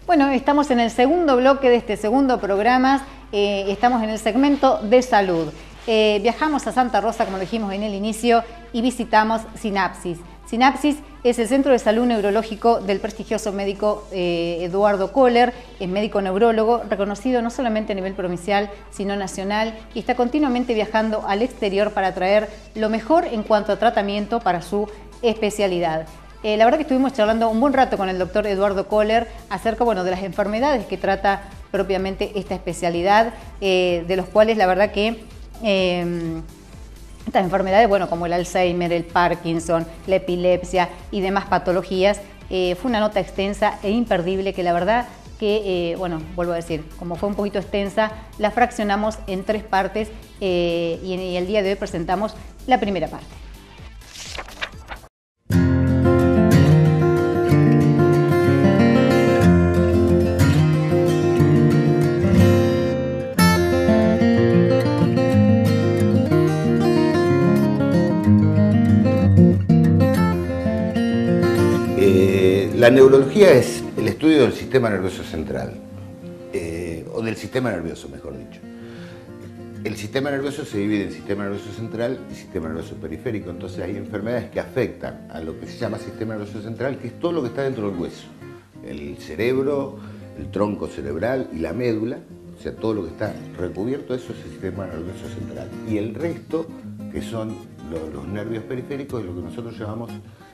Bueno, estamos en el segundo bloque de este segundo programa, estamos en el segmento de salud. Viajamos a Santa Rosa, como dijimos en el inicio, y visitamos Sinapsis. Sinapsis es el centro de salud neurológico del prestigioso médico Eduardo Kohler, es médico neurólogo, reconocido no solamente a nivel provincial, sino nacional, y está continuamente viajando al exterior para traer lo mejor en cuanto a tratamiento para su especialidad. La verdad que estuvimos charlando un buen rato con el doctor Eduardo Kohler acerca de las enfermedades que trata propiamente esta especialidad, de los cuales la verdad que estas enfermedades, como el Alzheimer, el Parkinson, la epilepsia y demás patologías, fue una nota extensa e imperdible que la verdad que, vuelvo a decir, como fue un poquito extensa, la fraccionamos en 3 partes y el día de hoy presentamos la primera parte. La neurología es el estudio del sistema nervioso central, o del sistema nervioso, mejor dicho. El sistema nervioso se divide en sistema nervioso central y sistema nervioso periférico, entonces hay enfermedades que afectan a lo que se llama sistema nervioso central, que es todo lo que está dentro del hueso, el cerebro, el tronco cerebral y la médula, o sea, todo lo que está recubierto, eso es el sistema nervioso central. Y el resto, que son los nervios periféricos, es lo que nosotros llamamos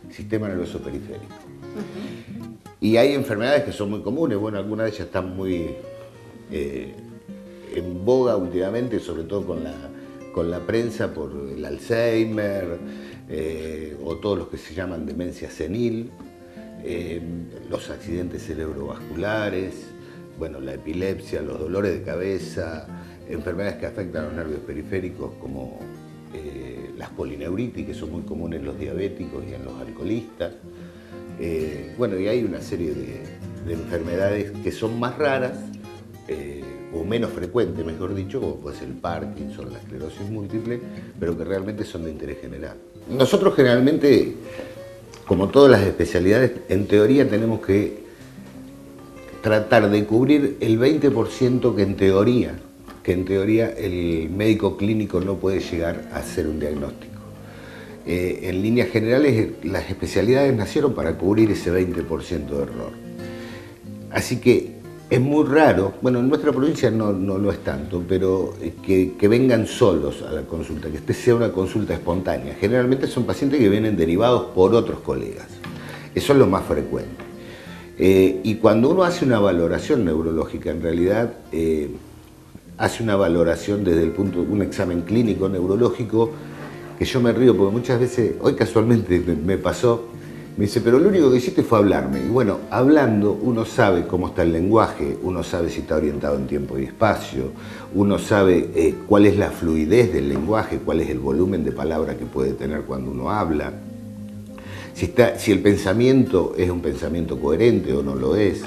sistema nervioso periférico. Y hay enfermedades que son muy comunes, algunas de ellas están muy en boga últimamente, sobre todo con la prensa por el Alzheimer, o todos los que se llaman demencia senil, los accidentes cerebrovasculares, la epilepsia, los dolores de cabeza, enfermedades que afectan a los nervios periféricos como las polineuritis, que son muy comunes en los diabéticos y en los alcoholistas. Y hay una serie de enfermedades que son más raras o menos frecuentes, mejor dicho, como puede ser el Parkinson, la esclerosis múltiple, pero que realmente son de interés general. Nosotros generalmente, como todas las especialidades, en teoría tenemos que tratar de cubrir el 20% que en teoría el médico clínico no puede llegar a hacer un diagnóstico. En líneas generales, las especialidades nacieron para cubrir ese 20% de error. Así que es muy raro, en nuestra provincia no lo es tanto, pero que vengan solos a la consulta, que sea una consulta espontánea. Generalmente son pacientes que vienen derivados por otros colegas. Eso es lo más frecuente. Y cuando uno hace una valoración neurológica, en realidad hace una valoración desde el punto de un examen clínico neurológico, que yo me río porque muchas veces, hoy casualmente me pasó, me dice, pero lo único que hiciste fue hablarme. Y hablando uno sabe cómo está el lenguaje, uno sabe si está orientado en tiempo y espacio, uno sabe cuál es la fluidez del lenguaje, cuál es el volumen de palabra que puede tener cuando uno habla, si el pensamiento es un pensamiento coherente o no lo es.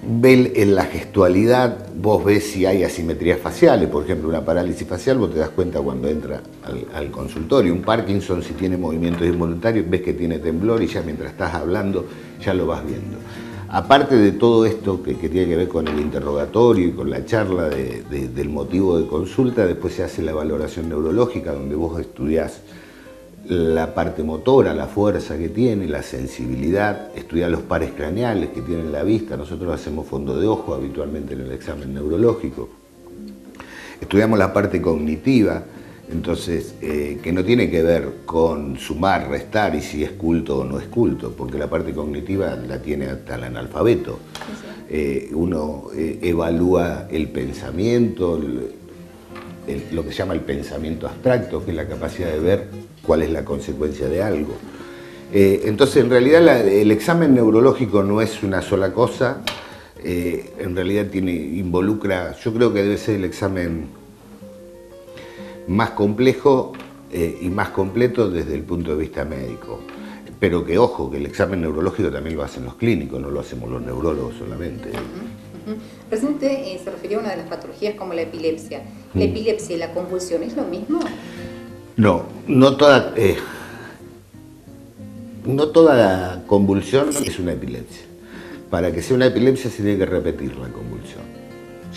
En la gestualidad vos ves si hay asimetrías faciales, por ejemplo una parálisis facial vos te das cuenta cuando entra al consultorio. Un Parkinson, si tiene movimientos involuntarios, ves que tiene temblor y ya mientras estás hablando ya lo vas viendo. Aparte de todo esto que tiene que ver con el interrogatorio y con la charla del motivo de consulta, después se hace la valoración neurológica donde vos estudiás la parte motora, la fuerza que tiene, la sensibilidad, estudiar los pares craneales que tiene la vista. Nosotros hacemos fondo de ojo habitualmente en el examen neurológico. Estudiamos la parte cognitiva, entonces, que no tiene que ver con sumar, restar y si es culto o no es culto, porque la parte cognitiva la tiene hasta el analfabeto. Uno evalúa el pensamiento, lo que se llama el pensamiento abstracto, que es la capacidad de ver cuál es la consecuencia de algo. Entonces, en realidad, el examen neurológico no es una sola cosa, en realidad involucra, yo creo que debe ser el examen más complejo y más completo desde el punto de vista médico. Pero que, ojo, que el examen neurológico también lo hacen los clínicos, no lo hacemos los neurólogos solamente. Recién se refería a una de las patologías como la epilepsia. ¿La epilepsia y la convulsión es lo mismo? No toda convulsión es una epilepsia. para que sea una epilepsia se tiene que repetir la convulsión.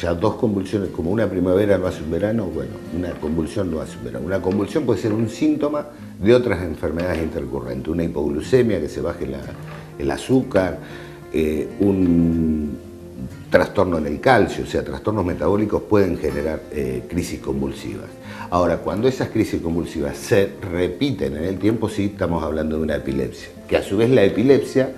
Ya 2 convulsiones, como una primavera no hace un verano, bueno, una convulsión no hace un verano. Una convulsión puede ser un síntoma de otras enfermedades intercurrentes, una hipoglucemia, que se baje el azúcar, un trastorno en el calcio, o sea, trastornos metabólicos pueden generar crisis convulsivas. Ahora, cuando esas crisis convulsivas se repiten en el tiempo, sí estamos hablando de una epilepsia, que a su vez la epilepsia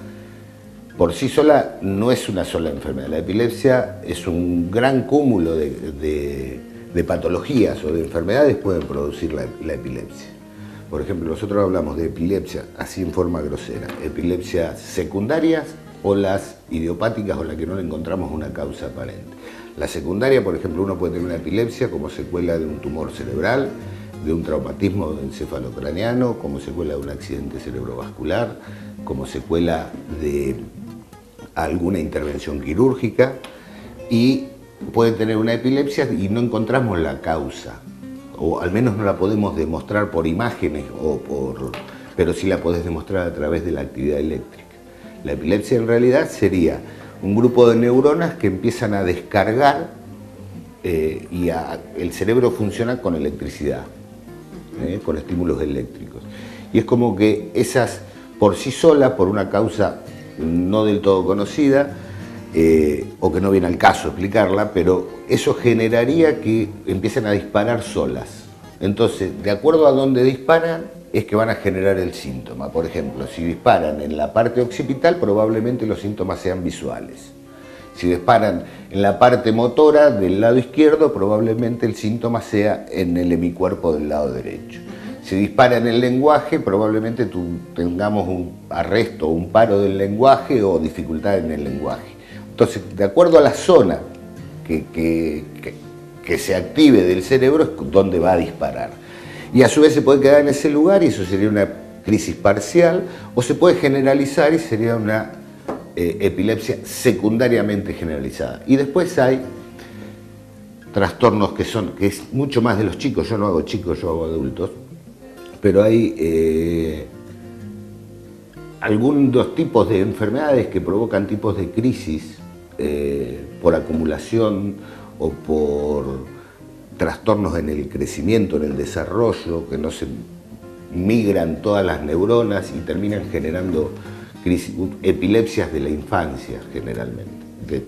por sí sola no es una sola enfermedad. La epilepsia es un gran cúmulo de patologías o de enfermedades que pueden producir la epilepsia. Por ejemplo, nosotros hablamos de epilepsia, así en forma grosera, epilepsias secundarias o las idiopáticas o las que no le encontramos una causa aparente. La secundaria, por ejemplo, uno puede tener una epilepsia como secuela de un tumor cerebral, de un traumatismo encefalocraneano, como secuela de un accidente cerebrovascular, como secuela de alguna intervención quirúrgica, y puede tener una epilepsia y no encontramos la causa, o al menos no la podemos demostrar por imágenes, pero sí la podés demostrar a través de la actividad eléctrica. La epilepsia en realidad sería un grupo de neuronas que empiezan a descargar y el cerebro funciona con electricidad, con estímulos eléctricos. Y es como que esas por sí solas, por una causa no del todo conocida, o que no viene al caso explicarla, pero eso generaría que empiecen a disparar solas. Entonces, de acuerdo a dónde disparan, es que van a generar el síntoma. Por ejemplo, si disparan en la parte occipital, probablemente los síntomas sean visuales. Si disparan en la parte motora del lado izquierdo, probablemente el síntoma sea en el hemicuerpo del lado derecho. Si dispara en el lenguaje, probablemente tengamos un arresto o un paro del lenguaje o dificultad en el lenguaje. Entonces, de acuerdo a la zona que se active del cerebro, es donde va a disparar. Y a su vez se puede quedar en ese lugar y eso sería una crisis parcial, o se puede generalizar y sería una epilepsia secundariamente generalizada. Y después hay trastornos que es mucho más de los chicos, yo no hago chicos, yo hago adultos, pero hay algunos tipos de enfermedades que provocan tipos de crisis por acumulación o por trastornos en el crecimiento, en el desarrollo, que no se migran todas las neuronas y terminan generando crisis, epilepsias de la infancia generalmente, de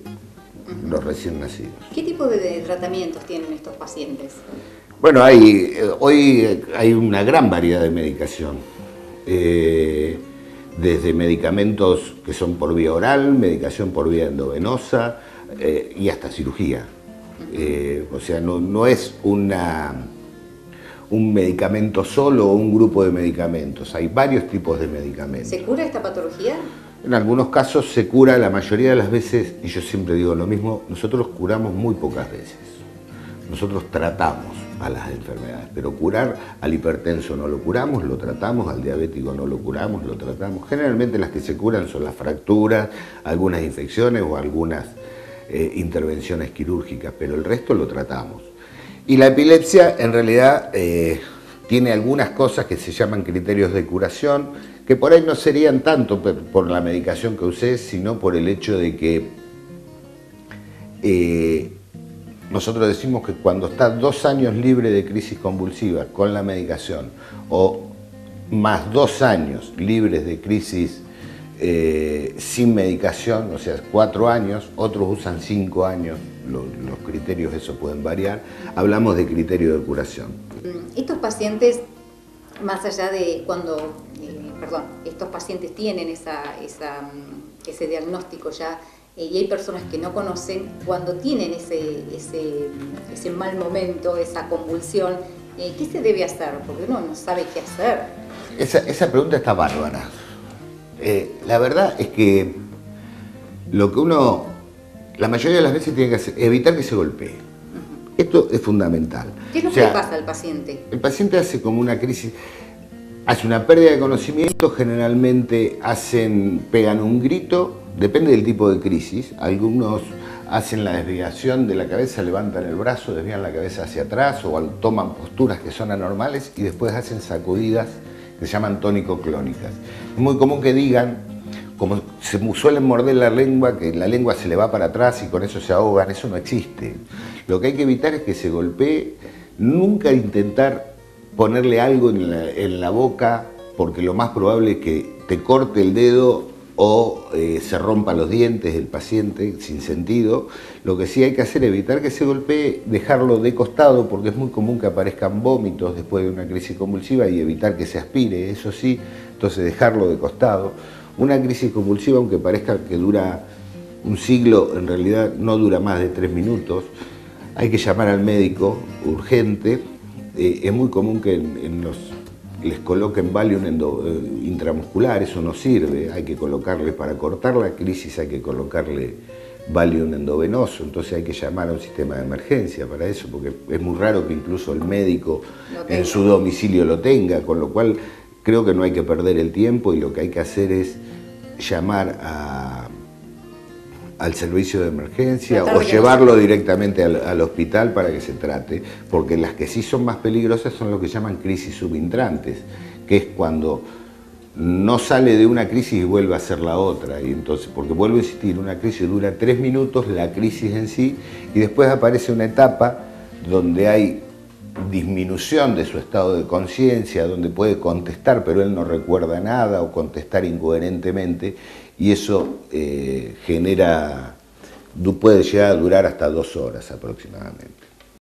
los recién nacidos. ¿Qué tipo de tratamientos tienen estos pacientes? Bueno, hoy hay una gran variedad de medicación, desde medicamentos que son por vía oral, medicación por vía endovenosa y hasta cirugía. O sea, no es un medicamento solo o un grupo de medicamentos, hay varios tipos de medicamentos. ¿Se cura esta patología? En algunos casos se cura, la mayoría de las veces, y yo siempre digo lo mismo, nosotros curamos muy pocas veces. Nosotros tratamos a las enfermedades, pero curar al hipertenso no lo curamos, lo tratamos, al diabético no lo curamos, lo tratamos. Generalmente las que se curan son las fracturas, algunas infecciones o algunas intervenciones quirúrgicas, pero el resto lo tratamos. Y la epilepsia en realidad tiene algunas cosas que se llaman criterios de curación, que por ahí no serían tanto por la medicación que usé, sino por el hecho de que nosotros decimos que cuando está 2 años libre de crisis convulsiva con la medicación, o más 2 años libres de crisis sin medicación, o sea, 4 años, otros usan 5 años, los criterios eso pueden variar, hablamos de criterio de curación. Estos pacientes, más allá de cuando, estos pacientes tienen ese diagnóstico ya, y hay personas que no conocen, cuando tienen ese mal momento, esa convulsión, ¿qué se debe hacer? Porque uno no sabe qué hacer. Esa pregunta está bárbara. La verdad es que lo que uno, la mayoría de las veces tiene que hacer, evitar que se golpee. Esto es fundamental. ¿Qué es lo que le pasa al paciente? El paciente hace como una crisis, hace una pérdida de conocimiento, generalmente pegan un grito, depende del tipo de crisis. Algunos hacen la desviación de la cabeza, levantan el brazo, desvían la cabeza hacia atrás o toman posturas que son anormales y después hacen sacudidas que se llaman tónico-clónicas. Es muy común que digan, como se suelen morder la lengua, que la lengua se le va para atrás y con eso se ahogan, eso no existe. Lo que hay que evitar es que se golpee, nunca intentar ponerle algo en la boca, porque lo más probable es que te corte el dedo o se rompan los dientes del paciente sin sentido. Lo que sí hay que hacer es evitar que se golpee, dejarlo de costado, porque es muy común que aparezcan vómitos después de una crisis convulsiva, y evitar que se aspire, eso sí, entonces dejarlo de costado. Una crisis convulsiva, aunque parezca que dura un siglo, en realidad no dura más de 3 minutos. Hay que llamar al médico urgente. Es muy común que les coloquen Valium intramuscular, eso no sirve. Hay que colocarle, para cortar la crisis, hay que colocarle Valium endovenoso. Entonces hay que llamar a un sistema de emergencia para eso, porque es muy raro que incluso el médico en su domicilio lo tenga, con lo cual creo que no hay que perder el tiempo y lo que hay que hacer es llamar al servicio de emergencia o llevarlo directamente al hospital para que se trate, porque las que sí son más peligrosas son lo que llaman crisis subintrantes, que es cuando no sale de una crisis y vuelve a ser la otra, y entonces, porque vuelvo a insistir, una crisis dura 3 minutos, la crisis en sí, y después aparece una etapa donde hay disminución de su estado de conciencia, donde puede contestar pero él no recuerda nada o contestar incoherentemente, y eso puede llegar a durar hasta 2 horas aproximadamente.